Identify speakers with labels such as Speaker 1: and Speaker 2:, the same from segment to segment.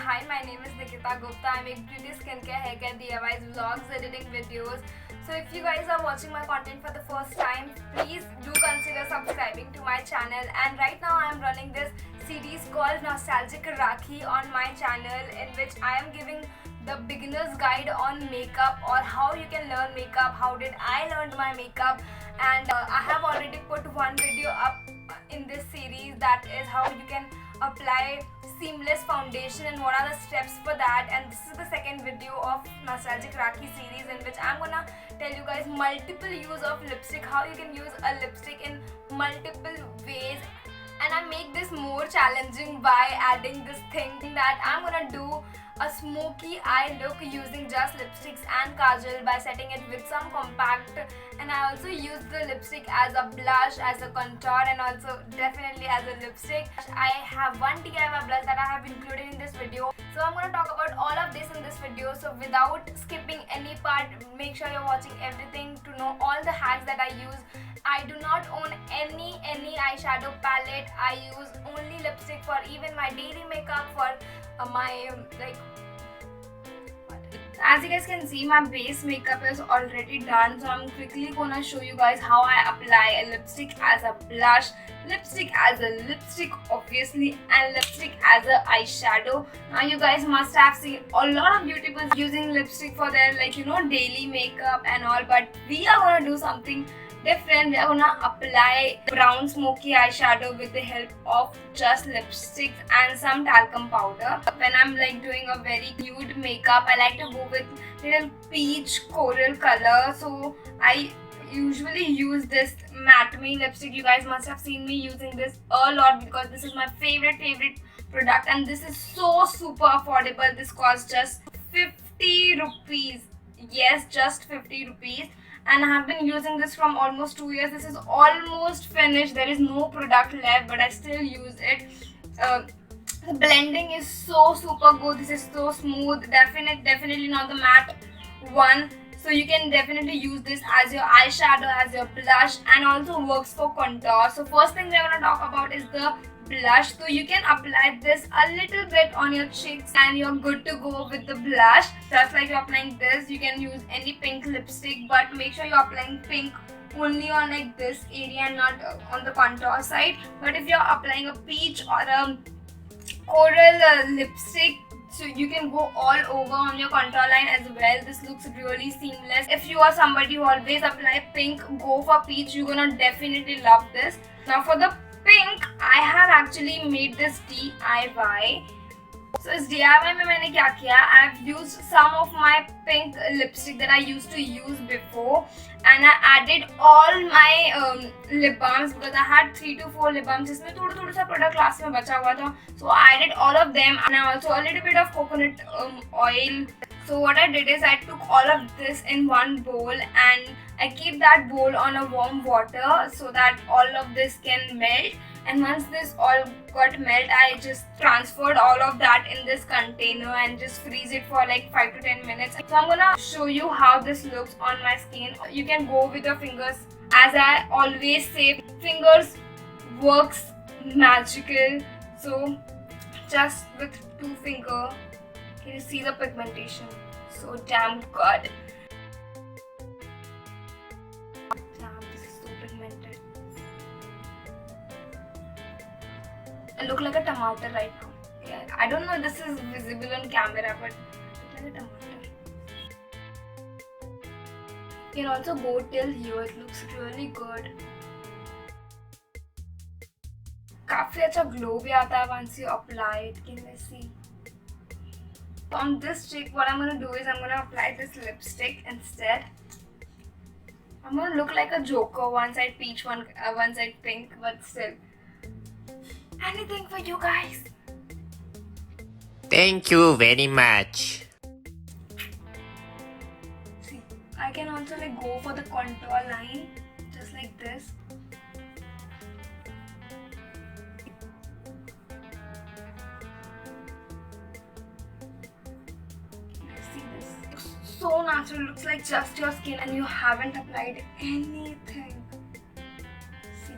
Speaker 1: Hi, my name is Nikita Gupta. I make beauty, skincare, haircare, DIYs, vlogs, editing videos. So if you guys are watching my content for the first time, please do consider subscribing to my channel. And right now I am running this series called Nostalgic Rakhi on my channel, in which I am giving the beginner's guide on makeup, or how you can learn makeup, how did I learn my makeup. And I have already put one video up in this series, that is how you can apply seamless foundation and what are the steps for that. And this is the second video of Nostalgic Rakhi series, in which I'm gonna tell you guys multiple use of lipstick, how you can use a lipstick in multiple ways. And I make this more challenging by adding this thing that I'm gonna do a smoky eye look using just lipsticks and kajal by setting it with some compact. And I also use the lipstick as a blush, as a contour, and also definitely as a lipstick. I have one DIY blush that I have included in this video. So I'm gonna talk about all of this in this video. So without skipping any part, make sure you're watching everything to know all the hacks that I use. I do not own any eyeshadow palette. I use only lipstick for even my daily makeup, for my as you guys can see, my base makeup is already done. So I'm quickly gonna show you guys how I apply a lipstick as a blush, lipstick as a lipstick obviously, and lipstick as a eyeshadow. Now you guys must have seen a lot of YouTubers using lipstick for their daily makeup and all, but we are gonna do something different. We are gonna apply brown smoky eyeshadow with the help of just lipsticks and some talcum powder. When I'm doing a very nude makeup, I like to go with little peach coral color. So I usually use this Matte Me lipstick. You guys must have seen me using this a lot because this is my favorite product, and this is so super affordable. This costs just 50 rupees. Yes, just 50 rupees. And I have been using this from almost 2 years. This is almost finished. There is no product left, but I still use it. The blending is so super good. This is so smooth. Definitely not the matte one. So you can definitely use this as your eyeshadow, as your blush, and also works for contour. So first thing we're gonna talk about is the blush. So you can apply this a little bit on your cheeks and you're good to go with the blush. Just like you're applying this, you can use any pink lipstick, but make sure you're applying pink only on this area and not on the contour side. But if you're applying a peach or a coral lipstick, so you can go all over on your contour line as well. This looks really seamless. If you are somebody who always apply pink, go for peach. You're gonna definitely love this. Now for the pink, I have actually made this DIY. So इस DIY में मैंने क्या किया? I've used some of my pink lipstick that I used to use before, and I added all my lip balms because I had 3 to 4 lip balms. जिसमें थोड़ा सा product class में बचा हुआ था. So I added all of them, and also a little bit of coconut oil. So what I did is I took all of this in one bowl and I keep that bowl on a warm water so that all of this can melt. And once this all got melt, I just transferred all of that in this container and just freeze it for 5 to 10 minutes. So I'm gonna show you how this looks on my skin. You can go with your fingers. As I always say, fingers works magical. So just with 2 fingers, can you see the pigmentation? So damn good. Damn, this is so pigmented. I look like a tomato right now. Yeah, I don't know if this is visible on camera, but I look like a tomato. You can also go till here. It looks really good. काफी अच्छा glow भी आता है once you apply it. Can you see? On this cheek, what I'm gonna do is I'm gonna apply this lipstick instead. I'm gonna look like a joker, one side peach, one side pink, but still. Anything for you guys.
Speaker 2: Thank you very much.
Speaker 1: See, I can also go for the contour line, just like this. So natural, looks like just your skin and you haven't applied anything. See,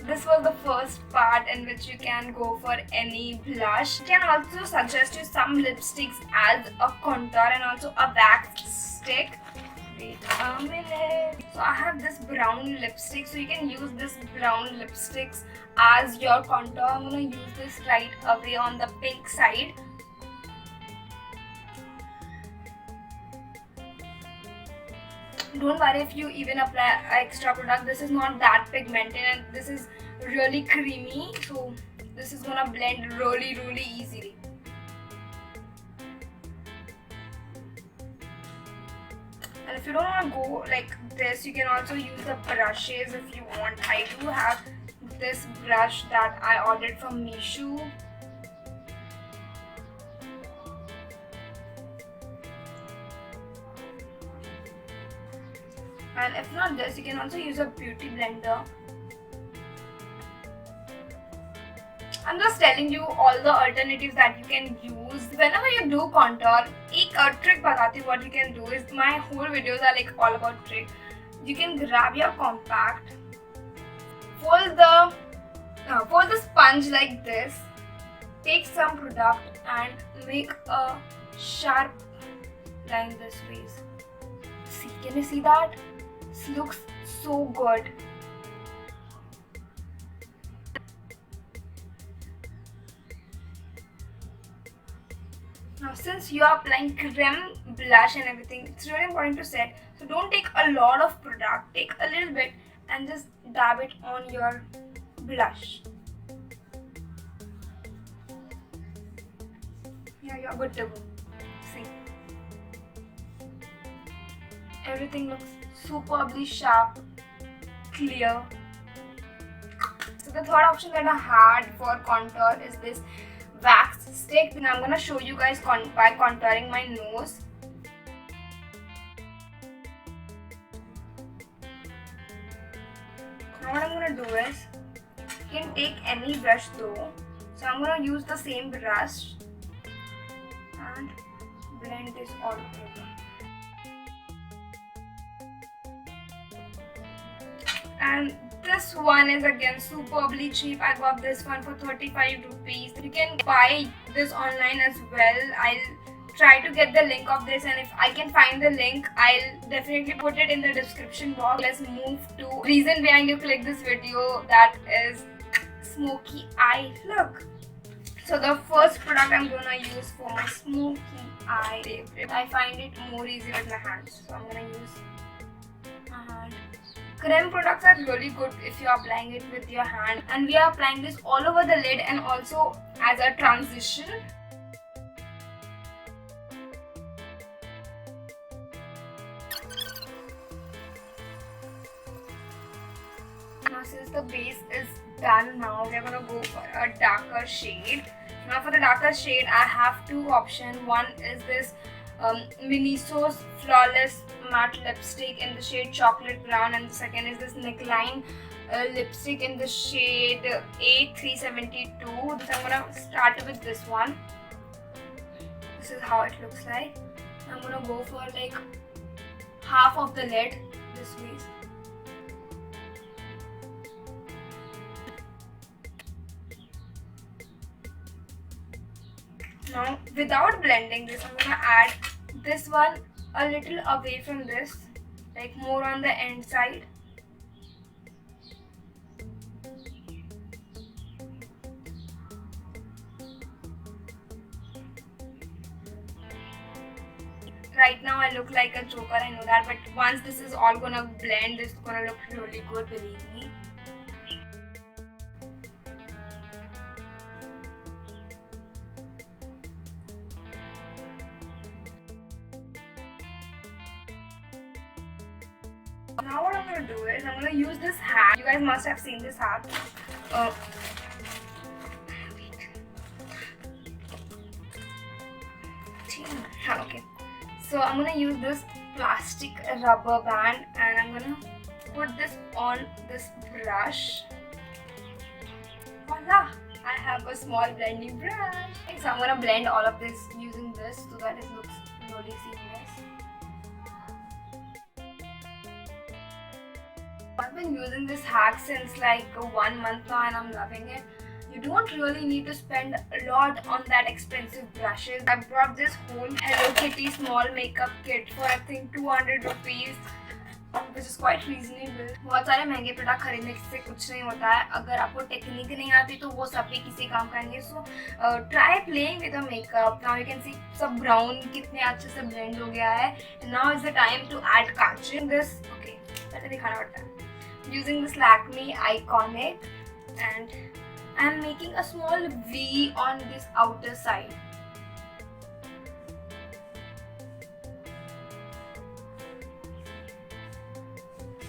Speaker 1: this was the first part in which you can go for any blush. I can also suggest you some lipsticks as a contour and also a wax stick. Wait a minute. So I have this brown lipstick, so you can use this brown lipsticks as your contour. I'm gonna use this right away on the pink side. Don't worry if you even apply extra product. This is not that pigmented and this is really creamy, so this is gonna blend really easily. And if you don't want to go like this, you can also use the brushes if you want. I do have this brush that I ordered from Meesho. And if not this, you can also use a beauty blender. I'm just telling you all the alternatives that you can use. Whenever you do contour, एक trick बताती हूँ what you can do is, my whole videos are like all about trick. You can grab your compact, fold the sponge like this, take some product and make a sharp line this way. See, can you see that? This looks so good. Now since you are applying creme, blush and everything, it's really important to set. So don't take a lot of product, take a little bit and just dab it on your blush. Yeah, you're good to go. See. Everything looks superbly sharp, clear. So the third option that I had for contour is this wax stick. And I'm gonna show you guys by contouring my nose. Now what I'm gonna do is, you can take any brush though. So I'm gonna use the same brush and blend this all over. And this one is again superbly cheap. I got this one for 35 rupees. You can buy this online as well. I'll try to get the link of this, and if I can find the link, I'll definitely put it in the description box. Let's move to reason behind you click this video, that is smoky eye look. So the first product I'm gonna use for my smoky eye favorite. I find it more easy with my hands, so I'm gonna use my hand. Creme products are really good if you are applying it with your hand, and we are applying this all over the lid and also as a transition. Now since the base is done, now we are gonna go for a darker shade. Now for the darker shade, I have two options. One is this Miniso Flawless Matte Lipstick in the shade Chocolate Brown, and the second is this Neckline lipstick in the shade A372. So I'm gonna start with this one. This is how it looks like. I'm gonna go for like half of the lid this way. Now without blending this, I'm gonna add this one a little away from this, like more on the end side. Right now I look like a joker, I know that, but once this is all gonna blend, this is gonna look really good, believe me. Now what I'm gonna do is, I'm gonna use this hat. You guys must have seen this hat. Okay. So I'm gonna use this plastic rubber band and I'm gonna put this on this brush. Voila! I have a small blending brush. Okay, so I'm gonna blend all of this using this so that it looks really seamless. I've been using this hack since like 1 month now and I'm loving it. You don't really need to spend a lot on that expensive brushes. I brought this whole Hello Kitty small makeup kit for I think 200 rupees, which is quite reasonable. बहुत सारे महंगे product खरीदने से कुछ नहीं होता है. अगर आपको टेक्निक नहीं आती तो वो सब भी किसी काम का नहीं है. So try playing with the makeup. Now you can see सब brown कितने अच्छे से blend हो गया है. Now is the time to add kajal. This okay, पहले दिखाना पड़ता है. Using this Lakme Iconic, and I'm making a small V on this outer side.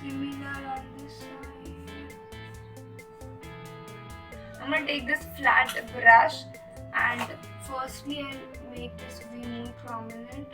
Speaker 1: Similar on this side. I'm gonna take this flat brush and firstly I'll make this V more prominent.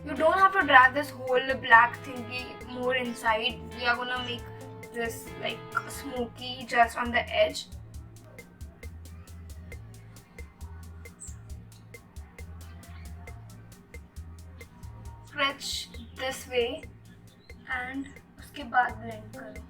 Speaker 1: You don't have to drag this whole black thingy more inside. We are gonna make this like smoky just on the edge. Stretch this way and उसके बाद blend करो.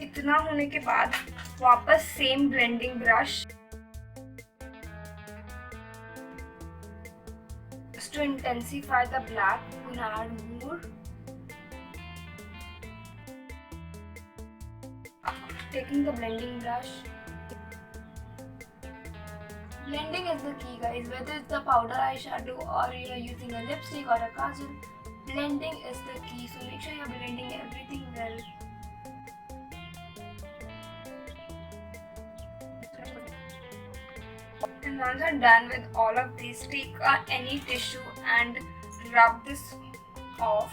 Speaker 1: इतना होने के बाद वापस same blending brush to intensify the black. I'm gonna add more. Taking the blending brush. Blending is the key, guys. Whether it's the powder eyeshadow or you are using a lipstick or a kajal, blending is the key. So make sure you're blending everything well. And once I'm done with all of these, take any tissue and rub this off.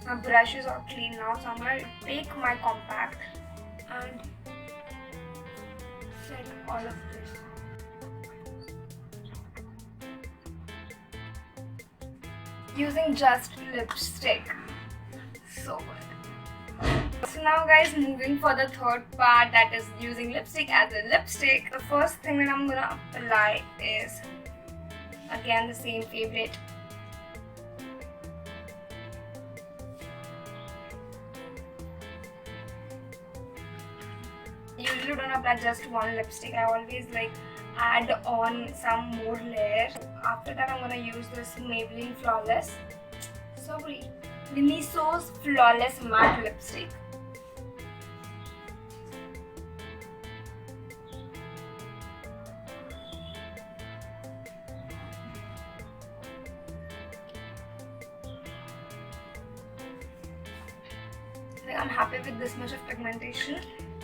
Speaker 1: My brush is all clean now, so I'm going to take my compact and set all of this. Using just lipstick. So good. So now guys, moving for the third part, that is using lipstick as a lipstick. The first thing that I'm gonna apply is again the same favorite. Usually don't apply just one lipstick. I always like add on some more layer. After that I'm gonna use this Maybelline Flawless. Sorry, Miniso's Flawless Matte Lipstick. I'm happy with this much of pigmentation.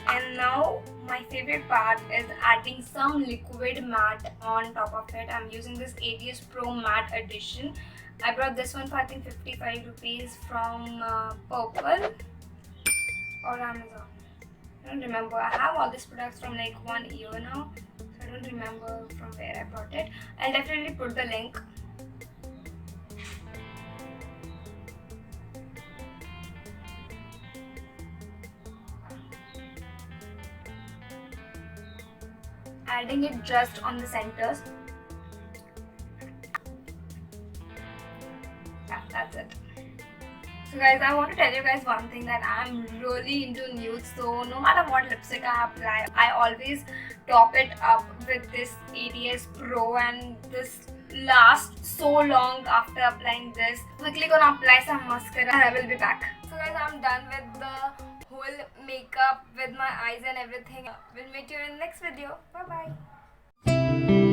Speaker 1: And now my favorite part is adding some liquid matte on top of it. I'm using this ADS Pro Matte Edition. I brought this one for I think 55 rupees from Purple or Amazon. I don't remember. I have all these products from like 1 year now, so I don't remember from where I brought it. I'll definitely put the link. Adding it just on the centers. Yeah, that's it. So guys, I want to tell you guys one thing, that I'm really into nudes. So no matter what lipstick I apply, I always top it up with this ADS Pro, and this lasts so long after applying this. Quickly gonna apply some mascara and I will be back. So guys, I'm done with the whole makeup with my eyes and everything. We'll meet you in the next video. Bye bye.